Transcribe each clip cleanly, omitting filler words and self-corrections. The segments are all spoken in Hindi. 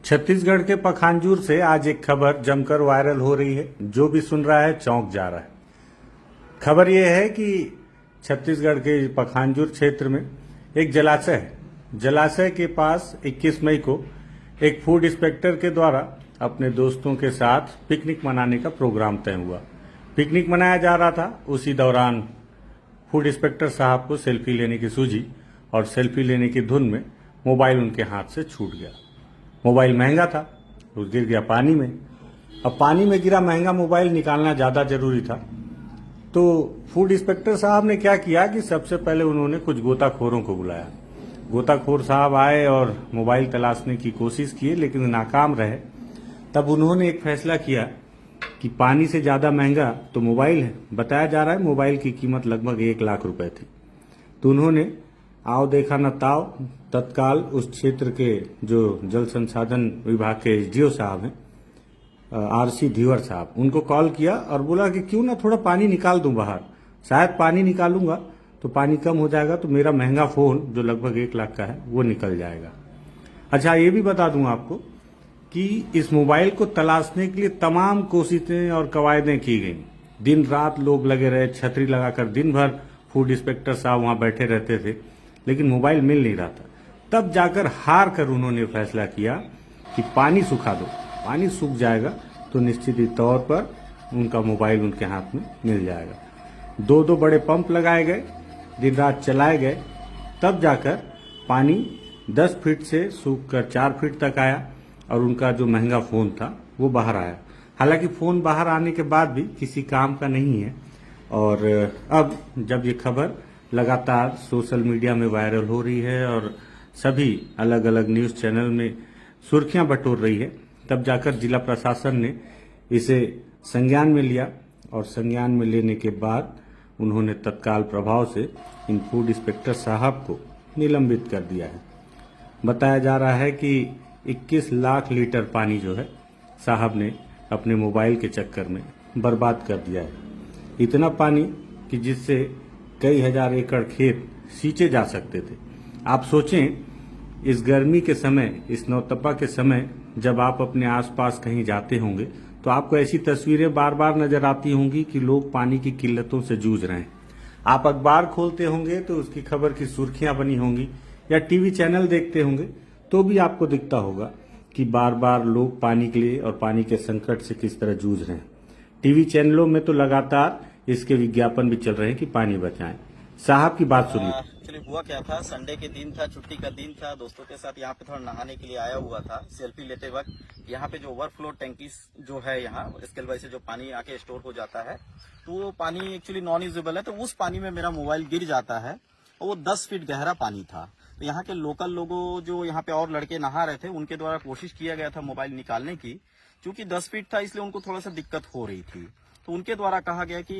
छत्तीसगढ़ के पखांजूर से आज एक खबर जमकर वायरल हो रही है। जो भी सुन रहा है चौंक जा रहा है। खबर यह है कि छत्तीसगढ़ के पखांजूर क्षेत्र में एक जलाशय है। जलाशय के पास 21 मई को एक फूड इंस्पेक्टर के द्वारा अपने दोस्तों के साथ पिकनिक मनाने का प्रोग्राम तय हुआ। पिकनिक मनाया जा रहा था। उसी दौरान फूड इंस्पेक्टर साहब को सेल्फी लेने की सूझी और सेल्फी लेने की धुन में मोबाइल उनके हाथ से छूट गया। मोबाइल महंगा था, वो गिर गया पानी में। अब पानी में गिरा महंगा मोबाइल निकालना ज़्यादा जरूरी था। तो फूड इंस्पेक्टर साहब ने क्या किया कि सबसे पहले उन्होंने कुछ गोताखोरों को बुलाया। गोताखोर साहब आए और मोबाइल तलाशने की कोशिश की, लेकिन नाकाम रहे। तब उन्होंने एक फैसला किया कि पानी से ज़्यादा महंगा तो मोबाइल है। बताया जा रहा है मोबाइल की कीमत लगभग 1 लाख रुपए थी। तो उन्होंने आओ देखा न ताव, तत्काल उस क्षेत्र के जो जल संसाधन विभाग के एसडीओ साहब हैं, आरसी धीवर साहब, उनको कॉल किया और बोला कि क्यों ना थोड़ा पानी निकाल दूं बाहर। शायद पानी निकालूंगा तो पानी कम हो जाएगा तो मेरा महंगा फोन जो लगभग 1 लाख का है वो निकल जाएगा। अच्छा, ये भी बता दूं आपको कि इस मोबाइल को तलाशने के लिए तमाम कोशिशें और कवायदें की गई। दिन रात लोग लगे रहे, छतरी लगाकर दिन भर फूड इंस्पेक्टर साहब वहां बैठे रहते थे, लेकिन मोबाइल मिल नहीं रहा था। तब जाकर हार कर उन्होंने फैसला किया कि पानी सुखा दो, पानी सूख जाएगा तो निश्चित ही तौर पर उनका मोबाइल उनके हाथ में मिल जाएगा। 2 बड़े पंप लगाए गए, दिन रात चलाए गए, तब जाकर पानी 10 फीट से सूख कर 4 फीट तक आया और उनका जो महंगा फोन था वो बाहर आया। हालांकि फोन बाहर आने के बाद भी किसी काम का नहीं है। और अब जब ये खबर लगातार सोशल मीडिया में वायरल हो रही है और सभी अलग अलग न्यूज़ चैनल में सुर्खियां बटोर रही है, तब जाकर जिला प्रशासन ने इसे संज्ञान में लिया और संज्ञान में लेने के बाद उन्होंने तत्काल प्रभाव से इन फूड इंस्पेक्टर साहब को निलंबित कर दिया है। बताया जा रहा है कि 21 लाख लीटर पानी जो है साहब ने अपने मोबाइल के चक्कर में बर्बाद कर दिया है। इतना पानी कि जिससे कई हजार एकड़ खेत सींचे जा सकते थे। आप सोचें, इस गर्मी के समय, इस नौतपा के समय जब आप अपने आसपास कहीं जाते होंगे तो आपको ऐसी तस्वीरें बार बार नजर आती होंगी कि लोग पानी की किल्लतों से जूझ रहे हैं। आप अखबार खोलते होंगे तो उसकी खबर की सुर्खियां बनी होंगी, या टीवी चैनल देखते होंगे तो भी आपको दिखता होगा कि बार बार लोग पानी के लिए और पानी के संकट से किस तरह जूझ रहे हैं। टीवी चैनलों में तो लगातार इसके विज्ञापन भी चल रहे हैं कि पानी बचाएं। साहब की बात सुनिए। एक्चुअली हुआ क्या था, संडे के दिन था, छुट्टी का दिन था, दोस्तों के साथ यहाँ पे थोड़ा नहाने के लिए आया हुआ था। सेल्फी लेते वक्त यहाँ पे जो ओवरफ्लो टैंकी जो है, यहाँ इसके वजह से जो पानी आके स्टोर हो जाता है, तो वो पानी एक्चुअली नॉन यूजेबल है। तो उस पानी में मेरा मोबाइल गिर जाता है और वो 10 फीट गहरा पानी था। तो यहाँ के लोकल लोगों, जो यहाँ पे और लड़के नहा रहे थे, उनके द्वारा कोशिश किया गया था मोबाइल निकालने की। क्योंकि 10 फीट था इसलिए उनको थोड़ा सा दिक्कत हो रही थी। तो उनके द्वारा कहा गया कि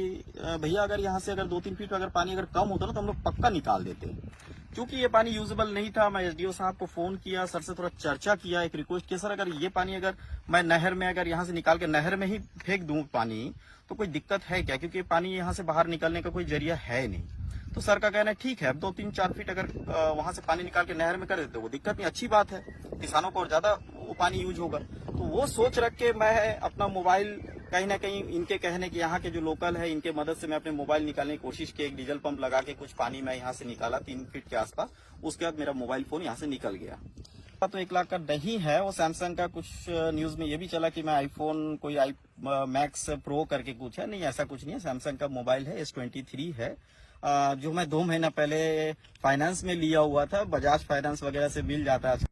भैया अगर यहाँ से अगर 2-3 फीट अगर पानी अगर कम होता ना तो हम लोग पक्का निकाल देते। क्योंकि ये पानी यूजेबल नहीं था, मैं एसडीओ साहब को फोन किया, सर से थोड़ा चर्चा किया, एक रिक्वेस्ट किया, सर अगर ये पानी अगर मैं नहर में अगर यहाँ से निकाल के नहर में ही फेंक दूं पानी तो कोई दिक्कत है क्या, क्योंकि पानी यहाँ से बाहर निकलने का कोई जरिया है नहीं। तो सर का कहना है ठीक है, अब 2-3-4 फीट अगर वहां से पानी निकाल के नहर में कर देते वो दिक्कत नहीं, अच्छी बात है, किसानों को और ज्यादा वो पानी यूज होगा। तो वो सोच रख के मैं अपना मोबाइल कहीं ना कहीं इनके कहने की, यहाँ के जो लोकल है इनके मदद से मैं अपने मोबाइल निकालने की कोशिश की। एक डीजल पंप लगा के कुछ पानी मैं यहाँ से निकाला 3 फीट के आसपास। उसके बाद मेरा मोबाइल फोन यहाँ से निकल गया। तो 1 लाख का नहीं है वो, सैमसंग का कुछ न्यूज में ये भी चला कि मैं आईफोन कोई मैक्स प्रो करके कुछ है, नहीं ऐसा कुछ नहीं है। सैमसंग का मोबाइल है, S23 है, जो मैं 2 महीना पहले फाइनेंस में लिया हुआ था, बजाज फाइनेंस वगैरह से मिल जाता है।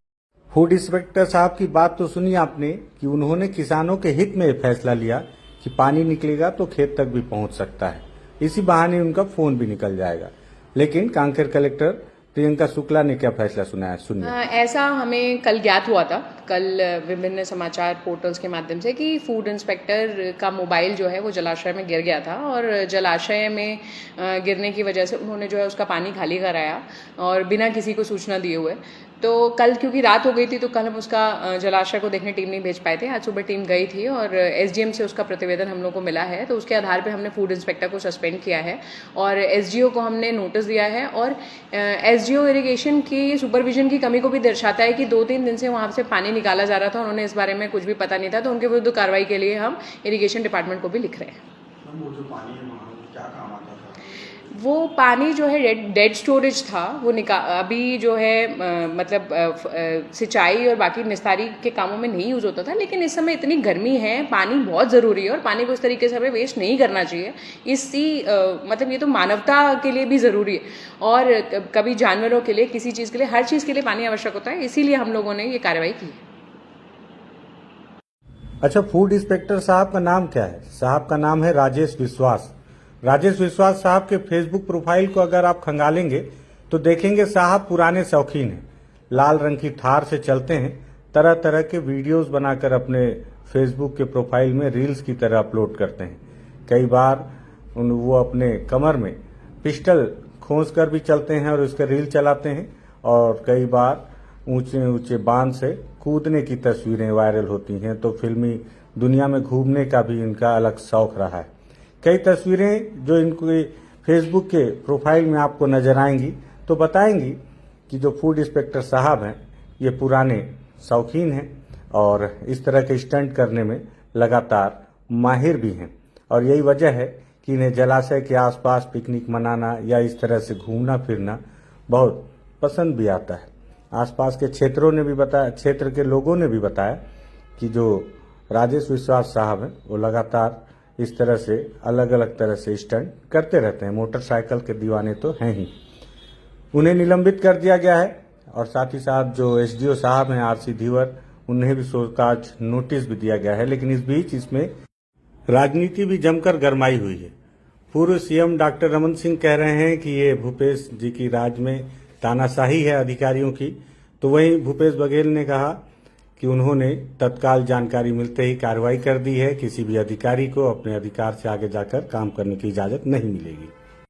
फूड इंस्पेक्टर साहब की बात तो सुनी आपने कि उन्होंने किसानों के हित में फैसला लिया कि पानी निकलेगा तो खेत तक भी पहुंच सकता है, इसी बहाने उनका फोन भी निकल जाएगा। लेकिन कांकेर कलेक्टर प्रियंका शुक्ला ने क्या फैसला सुनाया, सुनिए। ऐसा हमें कल ज्ञात हुआ था, कल विभिन्न समाचार पोर्टल्स के माध्यम से, कि फूड इंस्पेक्टर का मोबाइल जो है वो जलाशय में गिर गया था और जलाशय में गिरने की वजह से उन्होंने जो है उसका पानी खाली कराया और बिना किसी को सूचना दिए हुए। तो कल क्योंकि रात हो गई थी तो कल हम उसका जलाशय को देखने टीम नहीं भेज पाए थे। आज सुबह टीम गई थी और एसडीएम से उसका प्रतिवेदन हम लोग को मिला है, तो उसके आधार पे हमने फूड इंस्पेक्टर को सस्पेंड किया है और एसडीओ को हमने नोटिस दिया है। और एसडीओ इरिगेशन की सुपरविजन की कमी को भी दर्शाता है कि 2-3 दिन से वहाँ से पानी निकाला जा रहा था, उन्होंने इस बारे में कुछ भी पता नहीं था, तो उनके विरुद्ध कार्रवाई के लिए हम इरिगेशन डिपार्टमेंट को भी लिख रहे हैं। वो जो पानी है वहाँ क्या काम आता था? वो पानी जो है डेड स्टोरेज था, वो अभी जो है मतलब सिंचाई और बाकी निस्तारी के कामों में नहीं यूज़ होता था, लेकिन इस समय इतनी गर्मी है, पानी बहुत ज़रूरी है और पानी को इस तरीके से हमें वेस्ट नहीं करना चाहिए। मतलब ये तो मानवता के लिए भी ज़रूरी है और कभी जानवरों के लिए, किसी चीज़ के लिए, हर चीज़ के लिए पानी आवश्यक होता है, इसीलिए हम लोगों ने ये कार्रवाई की। अच्छा, फूड इंस्पेक्टर साहब का नाम क्या है? साहब का नाम है राजेश विश्वास। राजेश विश्वास साहब के फेसबुक प्रोफाइल को अगर आप खंगालेंगे तो देखेंगे साहब पुराने शौकीन हैं, लाल रंग की थार से चलते हैं, तरह तरह के वीडियोस बनाकर अपने फेसबुक के प्रोफाइल में रील्स की तरह अपलोड करते हैं। कई बार वो अपने कमर में पिस्टल खोस कर भी चलते हैं और उसका रील चलाते हैं, और कई बार ऊंचे ऊंचे बांध से कूदने की तस्वीरें वायरल होती हैं। तो फिल्मी दुनिया में घूमने का भी इनका अलग शौक रहा है। कई तस्वीरें जो इनके फेसबुक के प्रोफाइल में आपको नजर आएंगी तो बताएंगी कि जो फूड इंस्पेक्टर साहब हैं ये पुराने शौकीन हैं और इस तरह के स्टंट करने में लगातार माहिर भी हैं, और यही वजह है कि इन्हें जलाशय के आसपास पिकनिक मनाना या इस तरह से घूमना फिरना बहुत पसंद भी आता है। आसपास के क्षेत्र के लोगों ने भी बताया कि जो राजेश विश्वास साहब हैं वो लगातार इस तरह से अलग अलग तरह से स्टंट करते रहते हैं। मोटरसाइकिल के दीवाने तो हैं ही। उन्हें निलंबित कर दिया गया है और साथ ही साथ जो एसडीओ साहब हैं आरसी धीवर, उन्हें भी शोकाज नोटिस भी दिया गया है। लेकिन इस बीच इसमें राजनीति भी जमकर गरमाई हुई है। पूर्व सीएम डॉक्टर रमन सिंह कह रहे हैं कि ये भूपेश जी की राज में तानाशाही है अधिकारियों की, तो वहीं भूपेश बघेल ने कहा कि उन्होंने तत्काल जानकारी मिलते ही कार्रवाई कर दी है, किसी भी अधिकारी को अपने अधिकार से आगे जाकर काम करने की इजाजत नहीं मिलेगी।